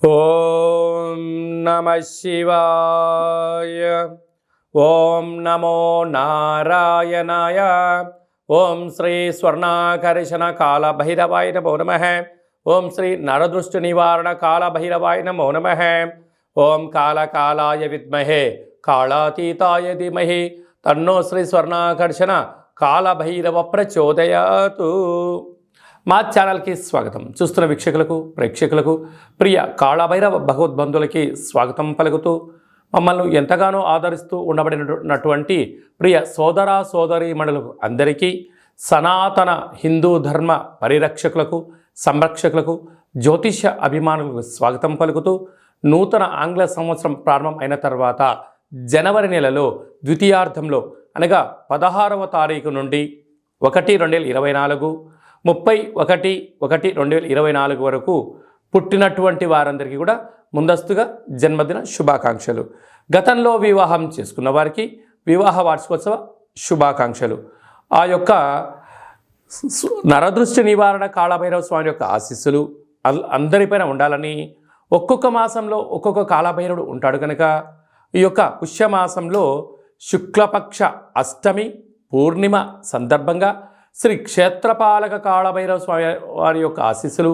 ఓం నమ శివాయ. ఓం నమో నారాయణాయ. ఓం శ్రీ స్వర్ణాకర్షణ కాల భైరవాయ నమో నమః. ఓం శ్రీ నరదృష్టి నివారణ కాల భైరవాయ నమో నమః. ఓం కాళకాలాయ విద్మహే కాళాతీతాయ ధీమహి తన్నో శ్రీ స్వర్ణాకర్షణ కాల భైరవ ప్రచోదయాతు. మా ఛానల్కి స్వాగతం. చూస్తున్న వీక్షకులకు ప్రేక్షకులకు ప్రియ కాళభైరవ భగవద్బంధులకి స్వాగతం పలుకుతూ మమ్మల్ని ఎంతగానో ఆదరిస్తూ ఉండబడినటువంటి ప్రియ సోదర సోదరీమణులకు అందరికీ సనాతన హిందూ ధర్మ పరిరక్షకులకు సంరక్షకులకు జ్యోతిష అభిమానులకు స్వాగతం పలుకుతూ నూతన ఆంగ్ల సంవత్సరం ప్రారంభం అయిన తర్వాత జనవరి నెలలో ద్వితీయార్థంలో అనగా 16వ తారీఖు నుండి 1/2024 31/1/2024 వరకు పుట్టినటువంటి వారందరికీ కూడా ముందస్తుగా జన్మదిన శుభాకాంక్షలు. గతంలో వివాహం చేసుకున్న వారికి వివాహ వార్షికోత్సవ శుభాకాంక్షలు. ఆ యొక్క నరదృష్టి నివారణ కాళభైరవ స్వామి యొక్క ఆశీస్సులు అందరిపైన ఉండాలని, ఒక్కొక్క మాసంలో ఒక్కొక్క కాళభైరవుడు ఉంటాడు కనుక ఈ యొక్క పుష్యమాసంలో శుక్లపక్ష అష్టమి పూర్ణిమ సందర్భంగా శ్రీ క్షేత్రపాలక కాళభైరవ స్వామి వారి యొక్క ఆశీస్సులు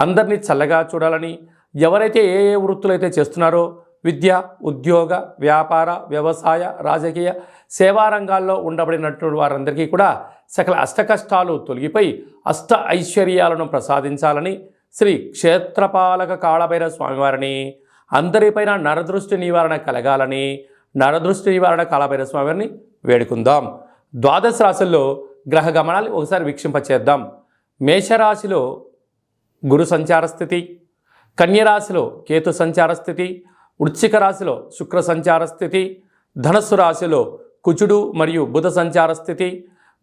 అందరినీ చల్లగా చూడాలని, ఎవరైతే ఏ వృత్తులు అయితే చేస్తున్నారో విద్య, ఉద్యోగ, వ్యాపార, వ్యవసాయ, రాజకీయ, సేవా రంగాల్లో ఉండబడినటువంటి వారందరికీ కూడా సకల అష్టకష్టాలు తొలగిపోయి అష్ట ఐశ్వర్యాలను ప్రసాదించాలని శ్రీ క్షేత్రపాలక కాళభైరవ స్వామివారిని, అందరిపైన నరదృష్టి నివారణ కలగాలని నరదృష్టి నివారణ కాళభైరవ స్వామివారిని వేడుకుందాం. ద్వాదశ రాశుల్లో గ్రహ గమనాలు ఒకసారి వీక్షింపచేద్దాం. మేషరాశిలో గురు సంచార స్థితి, కన్యరాశిలో కేతు సంచార స్థితి, వృశ్చిక రాశిలో శుక్ర సంచార స్థితి, ధనస్సు రాశిలో కుజుడు మరియు బుధ సంచార స్థితి,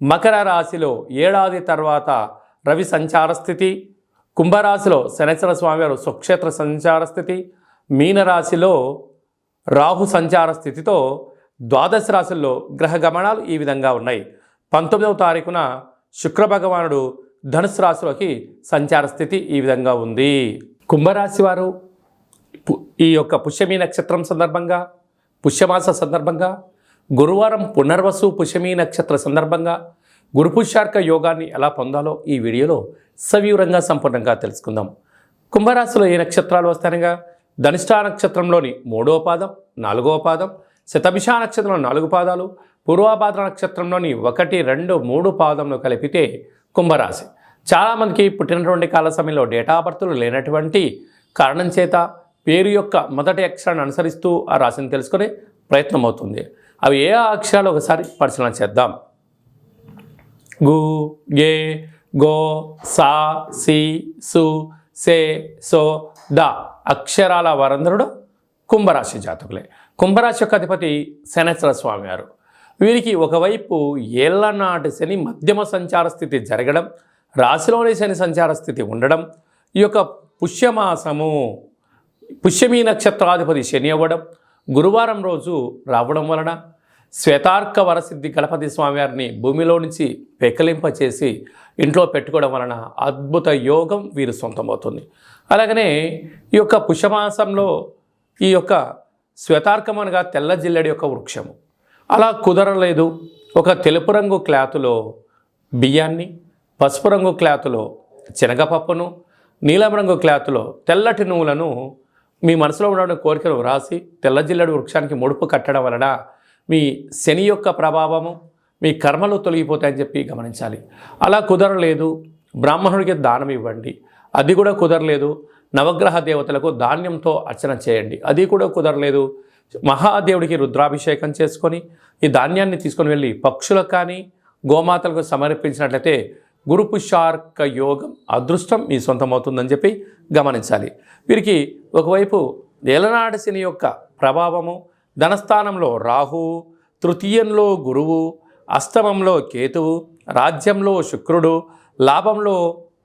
మకర రాశిలో ఏడాది తర్వాత రవి సంచార స్థితి, కుంభరాశిలో శనేశ్వర స్వామివారు స్వక్షేత్ర సంచార స్థితి, మీనరాశిలో రాహు సంచార స్థితితో ద్వాదశ రాశుల్లో గ్రహ గమనాలు ఈ విధంగా ఉన్నాయి. 19వ తారీఖున శుక్ర భగవానుడు ధనుసు రాశిలోకి సంచార స్థితి ఈ విధంగా ఉంది. కుంభరాశి వారు ఈ యొక్క పుష్యమీ నక్షత్రం సందర్భంగా, పుష్యమాస సందర్భంగా, గురువారం పునర్వసు పుష్యమీ నక్షత్ర సందర్భంగా గురు పుష్యార్క యోగాన్ని ఎలా పొందాలో ఈ వీడియోలో సవివరంగా సంపూర్ణంగా తెలుసుకుందాం. కుంభరాశిలో ఏ నక్షత్రాలు వస్తాయనగా ధనిష్ఠా నక్షత్రంలోని 3వ పాదం, 4వ పాదం, శతభిష నక్షత్రంలో 4 పాదాలు, పూర్వభాద్ర నక్షత్రంలోని 1, 2, 3 పాదంలో కలిపితే కుంభరాశి. చాలామందికి పుట్టినటువంటి కాల సమయంలో డేటా ఆఫ్ బర్త్లు లేనటువంటి కారణం చేత పేరు యొక్క మొదటి అక్షరాన్ని అనుసరిస్తూ ఆ రాశిని తెలుసుకునే ప్రయత్నం అవుతుంది. అవి ఏ అక్షరాలు ఒకసారి పరిశీలన చేద్దాం. గు, గే, గో, సా, సి, సు, సే, సో, ద అక్షరాల వారందరూ కుంభరాశి జాతకులే. కుంభరాశి యొక్క అధిపతి శనేశ్వర స్వామి వారు. వీరికి ఒకవైపు ఏళ్లనాటి శని మధ్యమ సంచార స్థితి జరగడం, రాశిలోని శని సంచార స్థితి ఉండడం, ఈ యొక్క పుష్యమాసము పుష్యమీ నక్షత్రాధిపతి శని అవ్వడం, గురువారం రోజు రావడం వలన శ్వేతార్క వరసిద్ధి గణపతి స్వామివారిని భూమిలో నుంచి పెకలింపచేసి ఇంట్లో పెట్టుకోవడం వలన అద్భుత యోగం వీరు సొంతమవుతుంది. అలాగనే ఈ యొక్క పుష్యమాసంలో ఈ యొక్క శ్వేతార్కం అనగా తెల్ల జిల్లెడి యొక్క వృక్షము. అలా కుదరలేదు, ఒక తెలుపు రంగు క్లాతులో బియ్యాన్ని, పసుపు రంగు క్లాతులో శనగపప్పును, నీలం రంగు క్లాతులో తెల్లటి నువ్వులను మీ మనసులో ఉన్న కోరికను వ్రాసి తెల్ల జిల్లెడు వృక్షానికి ముడుపు కట్టడం వలన మీ శని యొక్క ప్రభావము, మీ కర్మలు తొలగిపోతాయని చెప్పి గమనించాలి. అలా కుదరలేదు, బ్రాహ్మణుడికి దానం ఇవ్వండి. అది కూడా కుదరలేదు, నవగ్రహ దేవతలకు ధాన్యంతో అర్చన చేయండి. అది కూడా కుదరలేదు, మహాదేవుడికి రుద్రాభిషేకం చేసుకొని ఈ ధాన్యాన్ని తీసుకొని వెళ్ళి పక్షులకు కానీ గోమాతలకు సమర్పించినట్లయితే గురు పుష్యార్క యోగం అదృష్టం మీ సొంతమవుతుందని చెప్పి గమనించాలి. వీరికి ఒకవైపు ఏలనాటి శని యొక్క ప్రభావము, ధనస్థానంలో రాహు, తృతీయంలో గురువు, అష్టమంలో కేతువు, రాజ్యంలో శుక్రుడు, లాభంలో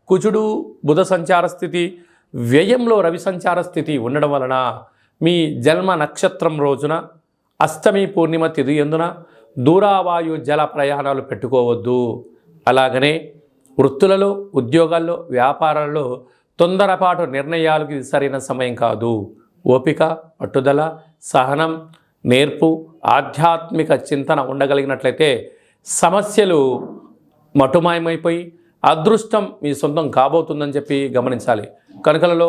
కుజుడు బుధ సంచార స్థితి, వ్యయంలో రవి సంచార స్థితి ఉండడం వలన మీ జన్మ నక్షత్రం రోజున అష్టమి పూర్ణిమ తిథి యందున దూరావాయు జల ప్రయాణాలు పెట్టుకోవద్దు. అలాగనే వృత్తులలో, ఉద్యోగాల్లో, వ్యాపారాల్లో తొందరపాటు నిర్ణయాలకు ఇది సరైన సమయం కాదు. ఓపిక, పట్టుదల, సహనం, నేర్పు, ఆధ్యాత్మిక చింతన ఉండగలిగినట్లయితే సమస్యలు మటుమాయమైపోయి అదృష్టం మీ సొంతం కాబోతుందని చెప్పి గమనించాలి. కనుకలలో,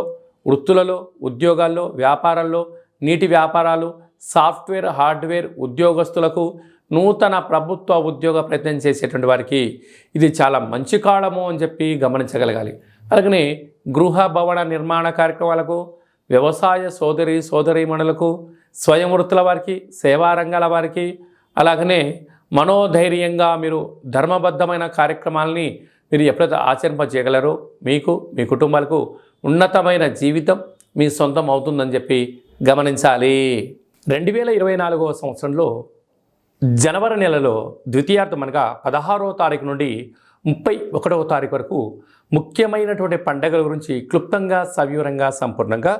వృత్తులలో, ఉద్యోగాల్లో, వ్యాపారాల్లో, నీటి వ్యాపారాలు, సాఫ్ట్వేర్, హార్డ్వేర్ ఉద్యోగస్తులకు, నూతన ప్రభుత్వ ఉద్యోగ ప్రయత్నం చేసేటువంటి వారికి ఇది చాలా మంచి కాలము అని చెప్పి గమనించగలగాలి. అలాగనే గృహ భవన నిర్మాణ కార్యక్రమాలకు, వ్యవసాయ సోదరీమణులకు, స్వయం వృత్తుల వారికి, సేవా రంగాల వారికి, అలాగనే మనోధైర్యంగా మీరు ధర్మబద్ధమైన కార్యక్రమాలని మీరు ఎప్పుడైతే ఆచరింపజేయగలరో మీకు, మీ కుటుంబాలకు ఉన్నతమైన జీవితం మీ సొంతం అవుతుందని చెప్పి గమనించాలి. 2024వ సంవత్సరంలో జనవరి నెలలో ద్వితీయార్థం అనగా 16వ తారీఖు నుండి 31వ తారీఖు వరకు ముఖ్యమైనటువంటి పండుగల గురించి క్లుప్తంగా, సవివరంగా, సంపూర్ణంగా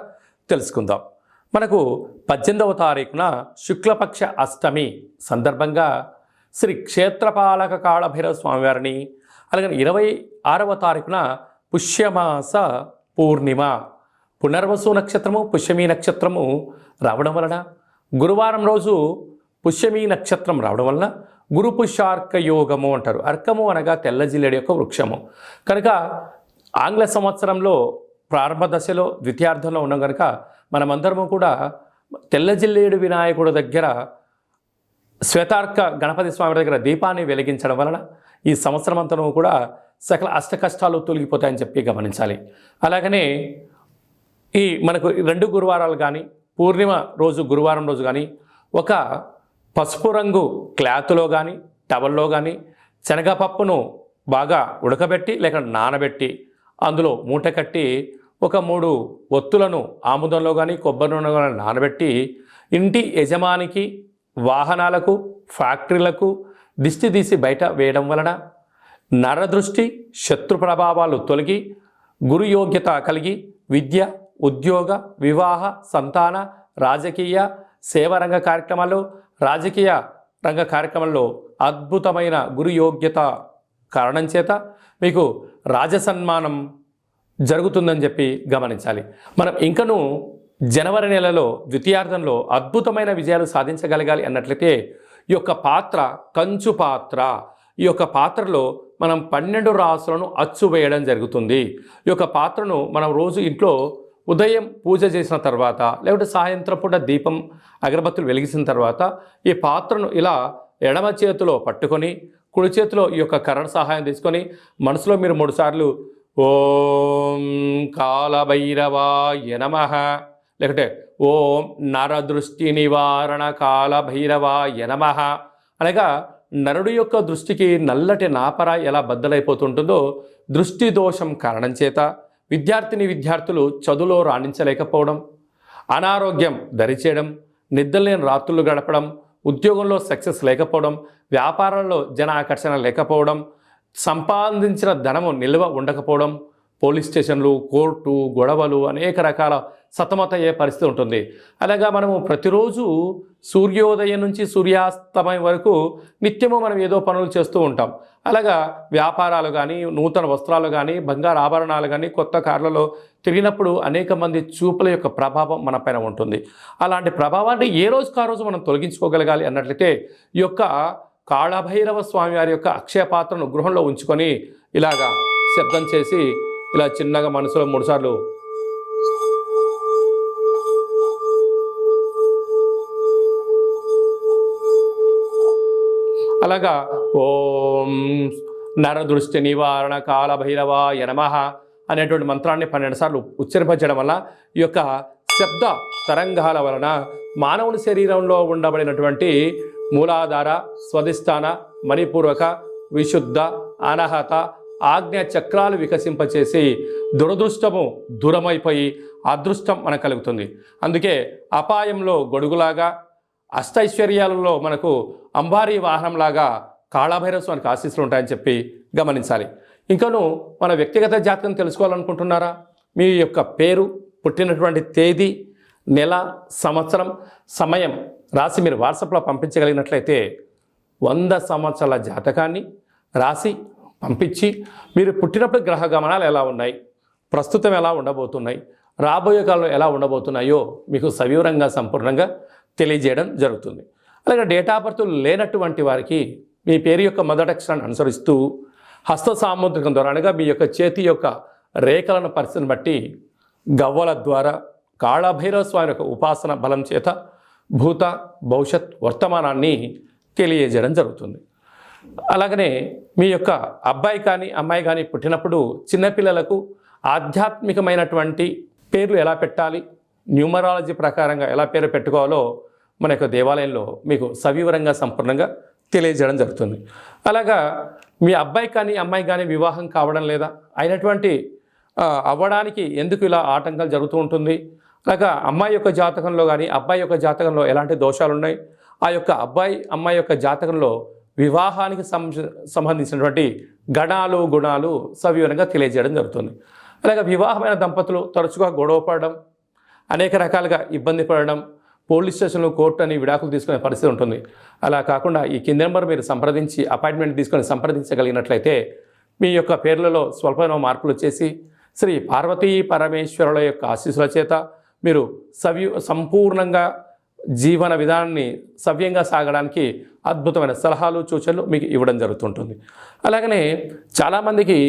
తెలుసుకుందాం. మనకు 18వ తారీఖున శుక్లపక్ష అష్టమి సందర్భంగా శ్రీ క్షేత్రపాలక కాళభైరవ స్వామివారిని, అలాగే 26వ తారీఖున పుష్యమాస పూర్ణిమ, పునర్వసు నక్షత్రము, పుష్యమీ నక్షత్రము రావడం వలన, గురువారం రోజు పుష్యమీ నక్షత్రం రావడం వలన గురు పుష్యార్క యోగము అంటారు. అర్కము అనగా తెల్ల జిల్లేడు యొక్క వృక్షము. కనుక ఆంగ్ల సంవత్సరంలో ప్రారంభ దశలో ద్వితీయార్థంలో ఉన్నాం కనుక మనమందరము కూడా తెల్ల జిల్లేడు వినాయకుడి దగ్గర, శ్వేతార్క గణపతి స్వామి దగ్గర దీపాన్ని వెలిగించడం వలన ఈ సంవత్సరం అంతా కూడా సకల అష్ట కష్టాలు తొలగిపోతాయని చెప్పి గమనించాలి. అలాగనే ఈ మనకు 2 గురువారాలు కానీ, పూర్ణిమ రోజు గురువారం రోజు కానీ ఒక పసుపు రంగు క్లాత్లో కానీ, టవల్లో కానీ శనగపప్పును బాగా ఉడకబెట్టి లేక నానబెట్టి అందులో మూట కట్టి ఒక 3 ఒత్తులను ఆముదంలో కానీ, కొబ్బరి నూనెలో కానీ నానబెట్టి ఇంటి యజమానికి, వాహనాలకు, ఫ్యాక్టరీలకు దిష్టి తీసి బయట వేయడం వలన నరదృష్టి, శత్రు ప్రభావాలు తొలగి గురు యోగ్యత కలిగి విద్య, ఉద్యోగ, వివాహ, సంతాన, రాజకీయ, సేవారంగ కార్యక్రమాలు, రాజకీయ రంగ కార్యక్రమాల్లో అద్భుతమైన గురు యోగ్యత కారణం చేత మీకు రాజసన్మానం జరుగుతుందని చెప్పి గమనించాలి. మనం ఇంకనూ జనవరి నెలలో ద్వితీయార్థంలో అద్భుతమైన విజయాలు సాధించగలగాలి అన్నట్లయితే ఈ యొక్క పాత్ర కంచు పాత్ర, ఈ యొక్క పాత్రలో మనం 12 రాసులను అచ్చు వేయడం జరుగుతుంది. ఈ యొక్క పాత్రను మనం రోజు ఇంట్లో ఉదయం పూజ చేసిన తర్వాత లేకపోతే సాయంత్రం పూట దీపం, అగరబత్తులు వెలిగించిన తర్వాత ఈ పాత్రను ఇలా ఎడమ చేతిలో పట్టుకొని కుడి చేతిలో ఈ యొక్క కర్ర సహాయం తీసుకొని మనసులో మీరు 3 సార్లు ఓం కాలభైరవాయ నమః, లేకపోతే ఓం నరదృష్టి నివారణ కాలభైరవాయ నమః అనగా నరుడి యొక్క దృష్టికి నల్లటి నాపర ఎలా బద్దలైపోతుంటుందో దృష్టి దోషం కారణం చేత విద్యార్థులు చదువులో రాణించలేకపోవడం, అనారోగ్యం దరిచేయడం, నిద్రలేని రాత్రులు గడపడం, ఉద్యోగంలో సక్సెస్ లేకపోవడం, వ్యాపారంలో జన ఆకర్షణ లేకపోవడం, సంపాదించిన ధనము నిల్వ ఉండకపోవడం, పోలీస్ స్టేషన్లు, కోర్టు, గొడవలు, అనేక రకాల సతమతయ్యే పరిస్థితి ఉంటుంది. అలాగా మనము ప్రతిరోజు సూర్యోదయం నుంచి సూర్యాస్తమయం వరకు నిత్యము మనం ఏదో పనులు చేస్తూ ఉంటాం. అలాగా వ్యాపారాలు కానీ, నూతన వస్త్రాలు కానీ, బంగారు ఆభరణాలు కానీ, కొత్త కార్లలో తిరిగినప్పుడు అనేక మంది చూపుల యొక్క ప్రభావం మన పైన ఉంటుంది. అలాంటి ప్రభావాన్ని ఏ రోజుకు ఆ రోజు మనం తొలగించుకోగలగాలి అన్నట్లయితే ఈ యొక్క కాళభైరవ స్వామి వారి యొక్క అక్షయ పాత్రను గృహంలో ఉంచుకొని ఇలాగా శబ్దం చేసి ఇలా చిన్నగా మనసులో 3 సార్లు అలాగా ఓం నరదృష్టి నివారణ కాలభైరవాయ నమః అనేటువంటి మంత్రాన్ని 12 సార్లు ఉచ్చరింపజేయడం వల్ల ఈ యొక్క శబ్ద తరంగాల వలన మానవుని శరీరంలో ఉండబడినటువంటి మూలాధార, స్వధిష్టాన, మణిపూర్వక, విశుద్ధ, అనాహత, ఆజ్ఞ చక్రాలు వికసింపచేసి దురదృష్టము దూరమైపోయి అదృష్టం మనకు కలుగుతుంది. అందుకే అపాయంలో గొడుగులాగా, అష్టైశ్వర్యాలలో మనకు అంబారీ వాహనంలాగా కాళభైరవ స్వామికి ఆశీస్సులు ఉంటాయని చెప్పి గమనించాలి. ఇంకను మన వ్యక్తిగత జాతకం తెలుసుకోవాలనుకుంటున్నారా? మీ యొక్క పేరు, పుట్టినటువంటి తేదీ, నెల, సంవత్సరం, సమయం రాసి మీరు వాట్సాప్లో పంపించగలిగినట్లయితే 100 సంవత్సరాల జాతకాన్ని రాసి పంపించి మీరు పుట్టినప్పుడు గ్రహ గమనాలు ఎలా ఉన్నాయి, ప్రస్తుతం ఎలా ఉండబోతున్నాయి, రాబోయే కాలంలో ఎలా ఉండబోతున్నాయో మీకు సవివరంగా సంపూర్ణంగా తెలియజేయడం జరుగుతుంది. అలాగే డేట్ ఆఫ్ బర్త్ లేనటువంటి వారికి మీ పేరు యొక్క మొదటి అక్షరాన్ని అనుసరిస్తూ హస్త సాముద్రికం ద్వారా అనగా మీ యొక్క చేతి యొక్క రేఖలను పరిస్థితిని బట్టి గవ్వల ద్వారా కాళభైరవ స్వామి యొక్క ఉపాసన బలం చేత భూత భవిష్యత్ వర్తమానాన్ని తెలియజేయడం జరుగుతుంది. అలాగనే మీ యొక్క అబ్బాయి కానీ అమ్మాయి కానీ పుట్టినప్పుడు చిన్నపిల్లలకు ఆధ్యాత్మికమైనటువంటి పేర్లు ఎలా పెట్టాలి, న్యూమరాలజీ ప్రకారంగా ఎలా పేరు పెట్టుకోవాలో మన యొక్క దేవాలయంలో మీకు సవివరంగా సంపూర్ణంగా తెలియజేయడం జరుగుతుంది. అలాగా మీ అబ్బాయి కానీ అమ్మాయి కానీ వివాహం కావడం లేదా అయినటువంటి అవ్వడానికి ఎందుకు ఇలా ఆటంకాలు జరుగుతూ ఉంటుంది, అలాగా అమ్మాయి యొక్క జాతకంలో కానీ అబ్బాయి యొక్క జాతకంలో ఎలాంటి దోషాలు ఉన్నాయి, ఆ యొక్క అబ్బాయి అమ్మాయి యొక్క జాతకంలో వివాహానికి సంబంధించినటువంటి గణాలు గుణాలు సవివరంగా తెలియజేయడం జరుగుతుంది. అలాగే వివాహమైన దంపతులు తరచుగా గొడవ పడడం, అనేక రకాలుగా ఇబ్బంది పడడం, పోలీస్ స్టేషన్లో కోర్టు అని విడాకులు తీసుకునే పరిస్థితి ఉంటుంది. అలా కాకుండా ఈ కింది నెంబర్ మీరు సంప్రదించి అపాయింట్మెంట్ తీసుకొని సంప్రదించగలిగినట్లయితే మీ యొక్క పేర్లలో స్వల్పమైన మార్పులు చేసి శ్రీ పార్వతీ పరమేశ్వరుల యొక్క ఆశీస్సుల చేత మీరు సంపూర్ణంగా జీవన విధానాన్ని సవ్యంగా సాగడానికి అద్భుతమైన సలహాలు సూచనలు మీకు ఇవ్వడం జరుగుతుంటుంది. అలాగనే చాలామందికి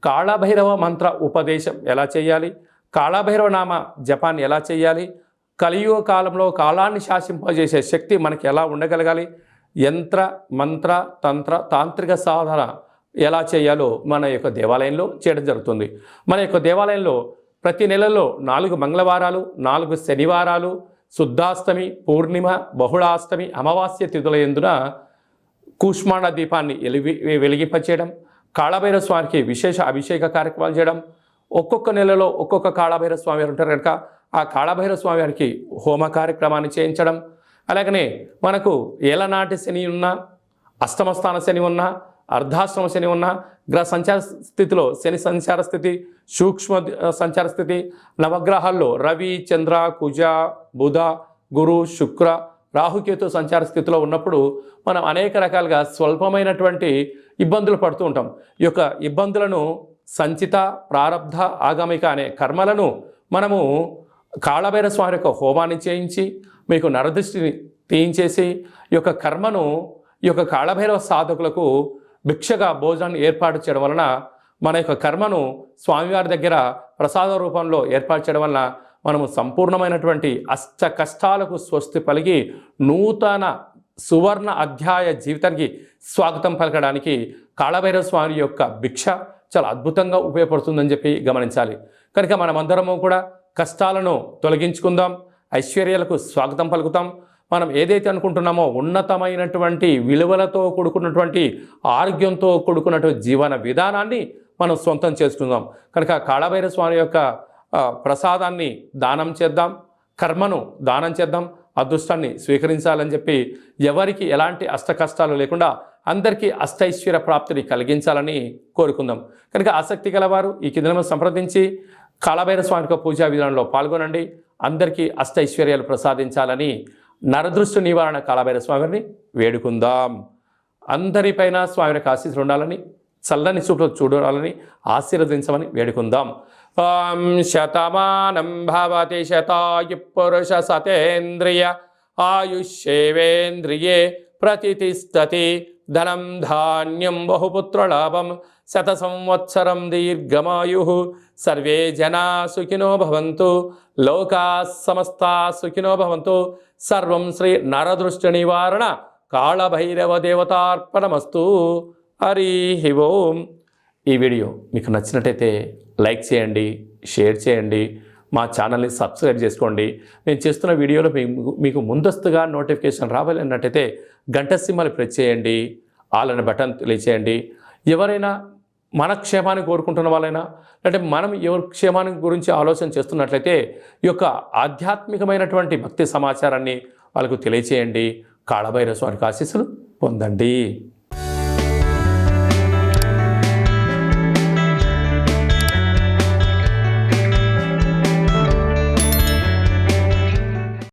కాళభైరవ మంత్ర ఉపదేశం ఎలా చేయాలి, కాళభైరవ నామ జపాన్ని ఎలా చేయాలి, కలియుగ కాలంలో కాలాన్ని శాసింపజేసే శక్తి మనకి ఎలా ఉండగలగాలి, యంత్ర మంత్ర తంత్ర తాంత్రిక సాధన ఎలా చేయాలో మన యొక్క దేవాలయంలో చేయడం జరుగుతుంది. మన యొక్క దేవాలయంలో ప్రతి నెలలో 4 మంగళవారాలు, 4 శనివారాలు, శుద్ధాష్టమి, పూర్ణిమ, బహుళాష్టమి, అమావాస్య తిథుల యందున కూష్మాండ దీపాన్ని వెలిగింపచేయడం, కాళభైరవ స్వామికి విశేష అభిషేక కార్యక్రమాలు చేయడం, ఒక్కొక్క నెలలో ఒక్కొక్క కాళభైరవ స్వామి వారు ఉంటారు కనుక ఆ కాళభైరవ స్వామి వారికి హోమ కార్యక్రమాన్ని చేయించడం, అలాగనే మనకు ఏలనాటి శని ఉన్నా, అష్టమస్థాన శని ఉన్నా, అర్ధాశ్రమ శని ఉన్న, గ్రహ సంచార స్థితిలో శని సంచార స్థితి, సూక్ష్మ సంచార స్థితి, నవగ్రహాల్లో రవి, చంద్ర, కుజ, బుధ, గురు, శుక్ర, రాహుకేతు సంచార స్థితిలో ఉన్నప్పుడు మనం అనేక రకాలుగా స్వల్పమైనటువంటి ఇబ్బందులు పడుతూ ఉంటాం. ఈ యొక్క ఇబ్బందులను సంచిత, ప్రారబ్ధ, ఆగమిక అనే కర్మలను మనము కాళభైరవ స్వామి యొక్క హోమాన్ని చేయించి మీకు నరదృష్టిని తీయించేసి ఈ యొక్క కర్మను ఈ యొక్క కాళభైరవ సాధకులకు భిక్షగా భోజనాన్ని ఏర్పాటు చేయడం వలన మన యొక్క కర్మను స్వామివారి దగ్గర ప్రసాద రూపంలో ఏర్పాటు చేయడం వలన మనము సంపూర్ణమైనటువంటి అష్ట కష్టాలకు స్వస్తి పలికి నూతన సువర్ణ అధ్యాయ జీవితానికి స్వాగతం పలకడానికి కాళభైరవ స్వామి యొక్క భిక్ష చాలా అద్భుతంగా ఉపయోగపడుతుందని చెప్పి గమనించాలి. కనుక మనమందరము కూడా కష్టాలను తొలగించుకుందాం, ఐశ్వర్యాలకు స్వాగతం పలుకుతాం. మనం ఏదైతే అనుకుంటున్నామో ఉన్నతమైనటువంటి విలువలతో కూడుకున్నటువంటి ఆరోగ్యంతో కూడుకున్నటువంటి జీవన విధానాన్ని మనం సొంతం చేసుకుందాం. కనుక కాళభైరవ స్వామి యొక్క ప్రసాదాన్ని దానం చేద్దాం, కర్మను దానం చేద్దాం, అదృష్టాన్ని స్వీకరించాలని చెప్పి ఎవరికి ఎలాంటి అష్ట కష్టాలు లేకుండా అందరికీ అష్టైశ్వర్య ప్రాప్తిని కలిగించాలని కోరుకుందాం. కనుక ఆసక్తి గలవారు ఈ కింద సంప్రదించి కాళభైరవ స్వామి యొక్క పూజా విధానంలో పాల్గొనండి. అందరికీ అష్టైశ్వర్యాలు ప్రసాదించాలని నరదృష్టి నివారణ కాళభైరవ స్వామిని వేడుకుందాం. అందరిపైన స్వామి యొక్క ఆశీస్సులు ఉండాలని, చల్లని చూపులు చూడాలని ఆశీర్వదించమని వేడుకుందాం. ఓం శతమానం భవతి శతాయు పురుష సతేంద్రియ ఆయుష్యేవేంద్రియే ప్రతిష్టతి ధనం ధాన్యం బహుపుత్రలాభం శత సంవత్సరం దీర్ఘమాయు సర్వే జనా సుఖినో భవంతు లోకా సమస్తా సుఖినో భవంతు. సర్వం శ్రీ నరదృష్టి నివారణ కాళభైరవ దేవతార్పణమస్తు. హరి ఓం. ఈ వీడియో మీకు నచ్చినట్టయితే లైక్ చేయండి, షేర్ చేయండి, మా ఛానల్ని సబ్స్క్రైబ్ చేసుకోండి. నేను చేస్తున్న వీడియోలో మీకు ముందస్తుగా నోటిఫికేషన్ రావాలన్నట్టయితే గంట సింబల్ ప్రెస్ చేయండి, ఆల్ అనే బటన్ తెలియచేయండి. ఎవరైనా మన క్షేమాన్ని కోరుకుంటున్న వాళ్ళైనా అంటే మనం ఎవరి క్షేమాన్ని గురించి ఆలోచన చేస్తున్నట్లయితే ఈ యొక్క ఆధ్యాత్మికమైనటువంటి భక్తి సమాచారాన్ని వాళ్ళకు తెలియచేయండి. కాళభైరవ స్వామి ఆశీస్సులు పొందండి.